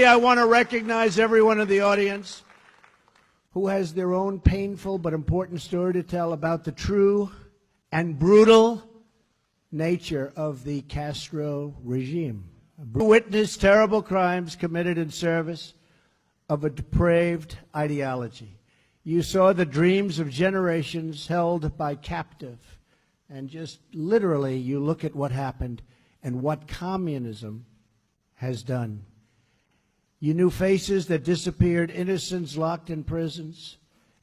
Finally, I want to recognize everyone in the audience who has their own painful but important story to tell about the true and brutal nature of the Castro regime. Who witnessed terrible crimes committed in service of a depraved ideology. You saw the dreams of generations held by captive. And just literally, you look at what happened and what communism has done. You knew faces that disappeared, innocents locked in prisons,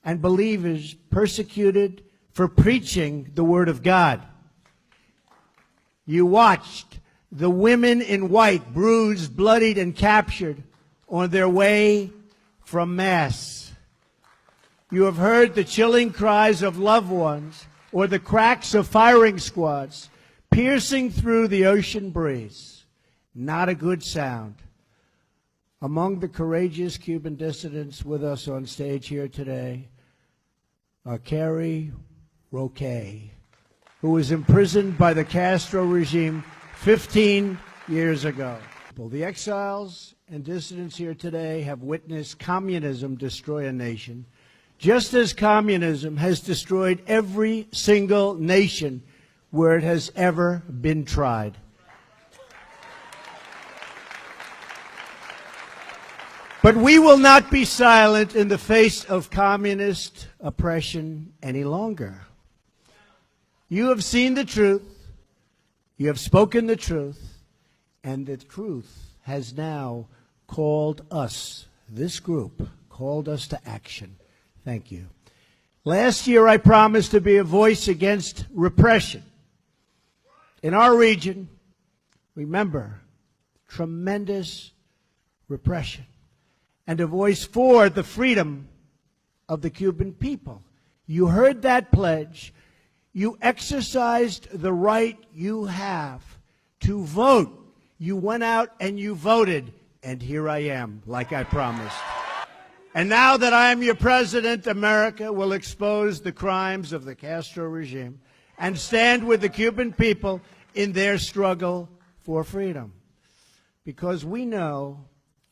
and believers persecuted for preaching the Word of God. You watched the women in white, bruised, bloodied, and captured on their way from Mass. You have heard the chilling cries of loved ones or the cracks of firing squads piercing through the ocean breeze. Not a good sound. Among the courageous Cuban dissidents with us on stage here today are Carrie Roque, who was imprisoned by the Castro regime 15 years ago. The exiles and dissidents here today have witnessed communism destroy a nation, just as communism has destroyed every single nation where it has ever been tried. But we will not be silent in the face of communist oppression any longer. You have seen the truth, you have spoken the truth, and the truth has now called us, this group, called us to action. Thank you. Last year I promised to be a voice against repression. In our region, remember, tremendous repression. And a voice for the freedom of the Cuban people. You heard that pledge. You exercised the right you have to vote. You went out and you voted. And here I am, like I promised. And now that I am your president, America will expose the crimes of the Castro regime and stand with the Cuban people in their struggle for freedom. Because we know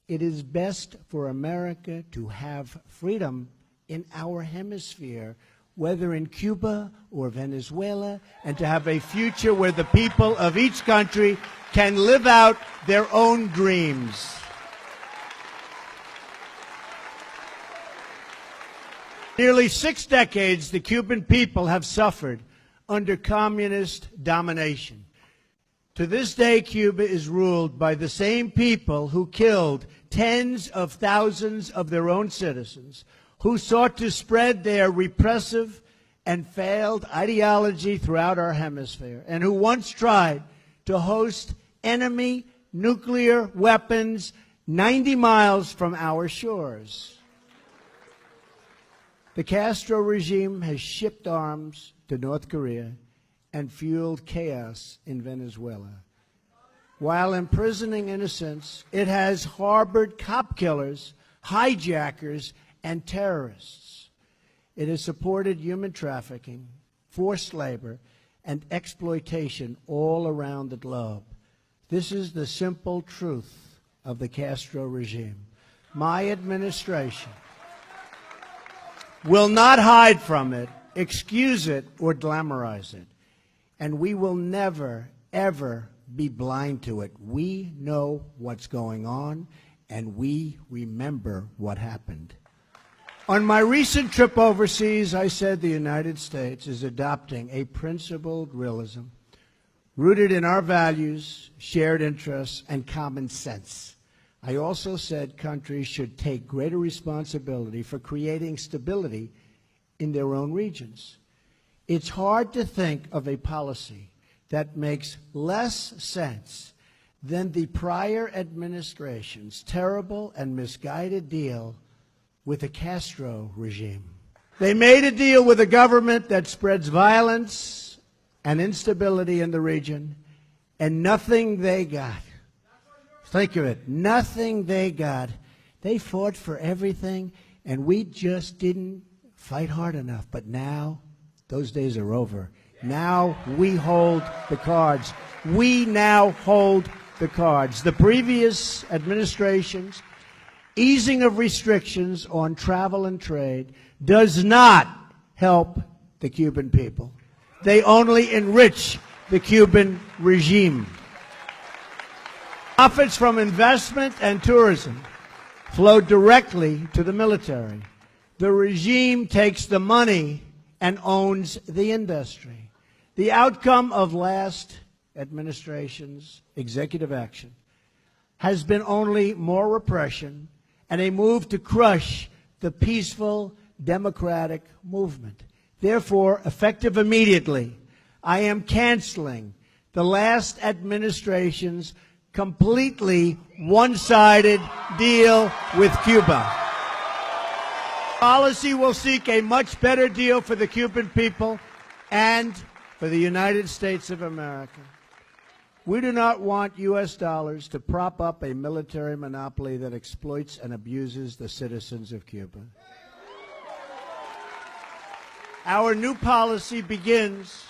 it is best for America to have freedom in our hemisphere, whether in Cuba or Venezuela, and to have a future where the people of each country can live out their own dreams. Nearly 6 decades, the Cuban people have suffered under communist domination. To this day, Cuba is ruled by the same people who killed tens of thousands of their own citizens, who sought to spread their repressive and failed ideology throughout our hemisphere, and who once tried to host enemy nuclear weapons 90 miles from our shores. The Castro regime has shipped arms to North Korea and fueled chaos in Venezuela. While imprisoning innocents, it has harbored cop killers, hijackers, and terrorists. It has supported human trafficking, forced labor, and exploitation all around the globe. This is the simple truth of the Castro regime. My administration will not hide from it, excuse it, or glamorize it. And we will never, ever be blind to it. We know what's going on, and we remember what happened. On my recent trip overseas, I said the United States is adopting a principled realism rooted in our values, shared interests, and common sense. I also said countries should take greater responsibility for creating stability in their own regions. It's hard to think of a policy that makes less sense than the prior administration's terrible and misguided deal with the Castro regime. They made a deal with a government that spreads violence and instability in the region, and nothing they got. Think of it, nothing they got. They fought for everything, and we just didn't fight hard enough. But now, those days are over. Now we hold the cards. We now hold the cards. The previous administrations easing of restrictions on travel and trade does not help the Cuban people. They only enrich the Cuban regime. Profits from investment and tourism flow directly to the military. The regime takes the money and owns the industry. The outcome of last administration's executive action has been only more repression and a move to crush the peaceful democratic movement. Therefore, effective immediately, I am canceling the last administration's completely one-sided deal with Cuba. Policy will seek a much better deal for the Cuban people and for the United States of America. We do not want U.S. dollars to prop up a military monopoly that exploits and abuses the citizens of Cuba. Our new policy begins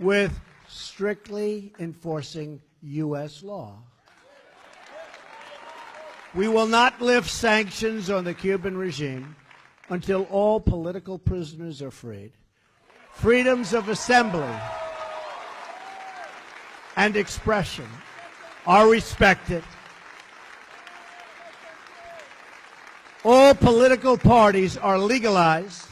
with strictly enforcing U.S. law. We will not lift sanctions on the Cuban regime until all political prisoners are freed. Freedoms of assembly and expression are respected. All political parties are legalized.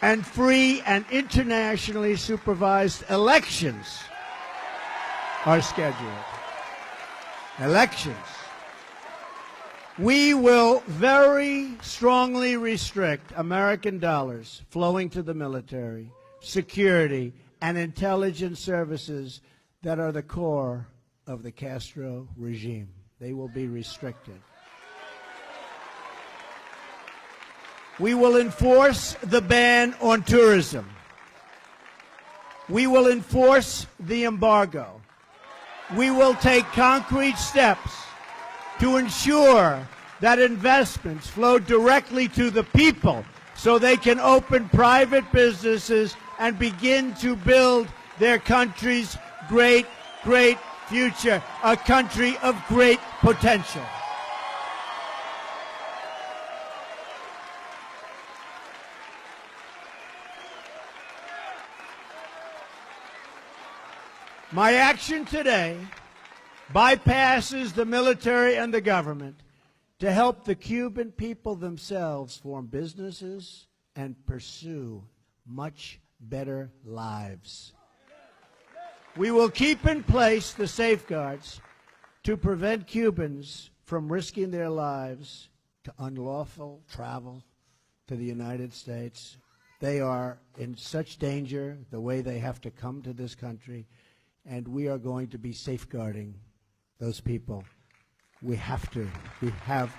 And free and internationally supervised elections are scheduled. Elections. We will very strongly restrict American dollars flowing to the military, security, and intelligence services that are the core of the Castro regime. They will be restricted. We will enforce the ban on tourism. We will enforce the embargo. We will take concrete steps to ensure that investments flow directly to the people so they can open private businesses and begin to build their country's great, great future, a country of great potential. My action today bypasses the military and the government to help the Cuban people themselves form businesses and pursue much better lives. We will keep in place the safeguards to prevent Cubans from risking their lives to unlawful travel to the United States. They are in such danger the way they have to come to this country, and we are going to be safeguarding those people. We have to. We have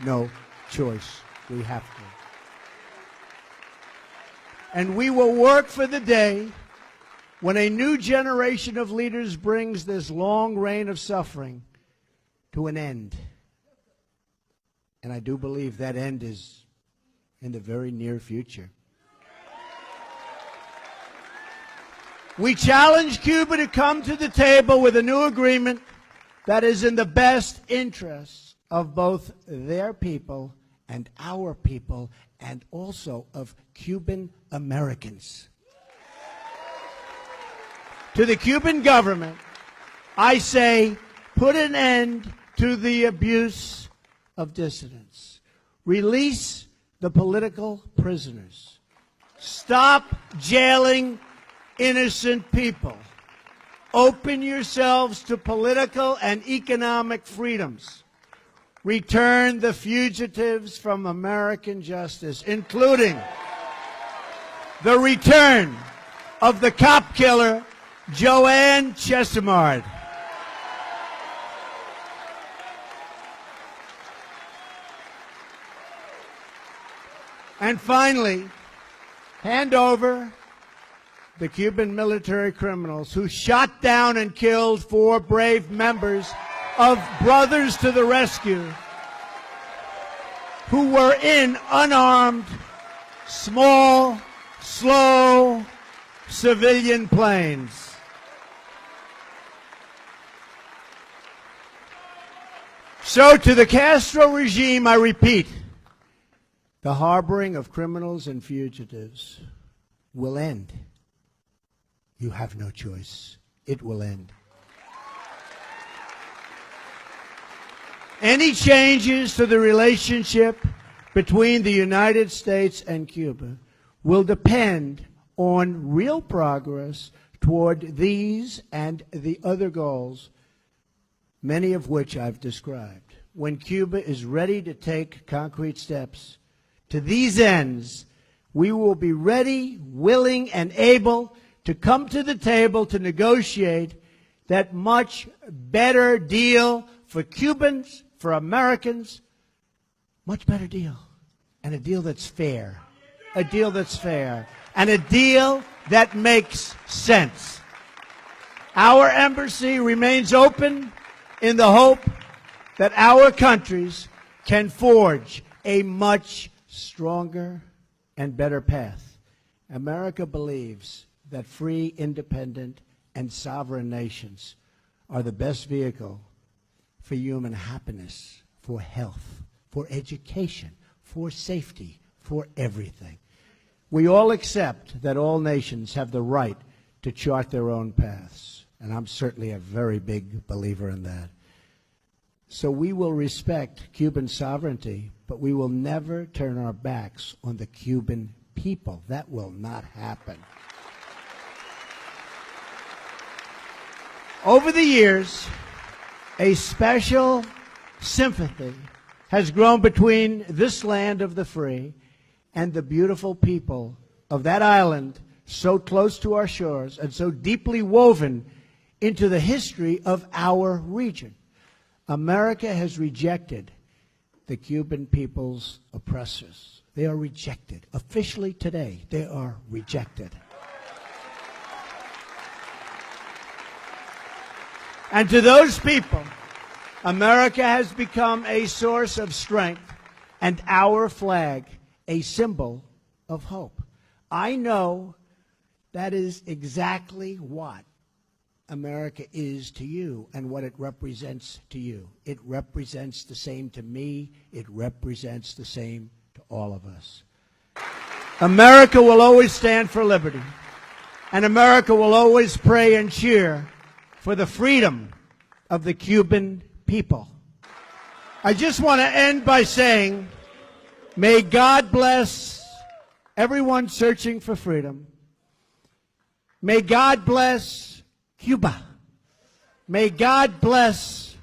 no choice. We have to. And we will work for the day when a new generation of leaders brings this long reign of suffering to an end. And I do believe that end is in the very near future. We challenge Cuba to come to the table with a new agreement that is in the best interests of both their people and our people, and also of Cuban Americans. To the Cuban government, I say, put an end to the abuse of dissidents. Release the political prisoners. Stop jailing innocent people. Open yourselves to political and economic freedoms. Return the fugitives from American justice, including the return of the cop killer, Joanne Chesimard. And finally, hand over the Cuban military criminals who shot down and killed 4 brave members of Brothers to the Rescue, who were in unarmed, small, slow civilian planes. So to the Castro regime, I repeat, the harboring of criminals and fugitives will end. You have no choice. It will end. Any changes to the relationship between the United States and Cuba will depend on real progress toward these and the other goals, many of which I've described. When Cuba is ready to take concrete steps to these ends, we will be ready, willing, and able to come to the table to negotiate that much better deal for Cubans, for Americans, much better deal. And a deal that's fair. A deal that's fair. And a deal that makes sense. Our embassy remains open in the hope that our countries can forge a much stronger and better path. America believes that free, independent, and sovereign nations are the best vehicle for human happiness, for health, for education, for safety, for everything. We all accept that all nations have the right to chart their own paths, and I'm certainly a very big believer in that. So we will respect Cuban sovereignty, but we will never turn our backs on the Cuban people. That will not happen. Over the years, a special sympathy has grown between this land of the free and the beautiful people of that island so close to our shores and so deeply woven into the history of our region. America has rejected the Cuban people's oppressors. They are rejected. Officially today, they are rejected. And to those people, America has become a source of strength and our flag a symbol of hope. I know that is exactly what America is to you and what it represents to you. It represents the same to me. It represents the same to all of us. America will always stand for liberty, and America will always pray and cheer for the freedom of the Cuban people. I just want to end by saying, may God bless everyone searching for freedom. May God bless Cuba. May God bless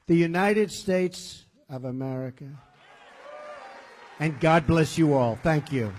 the United States of America. And God bless you all. Thank you.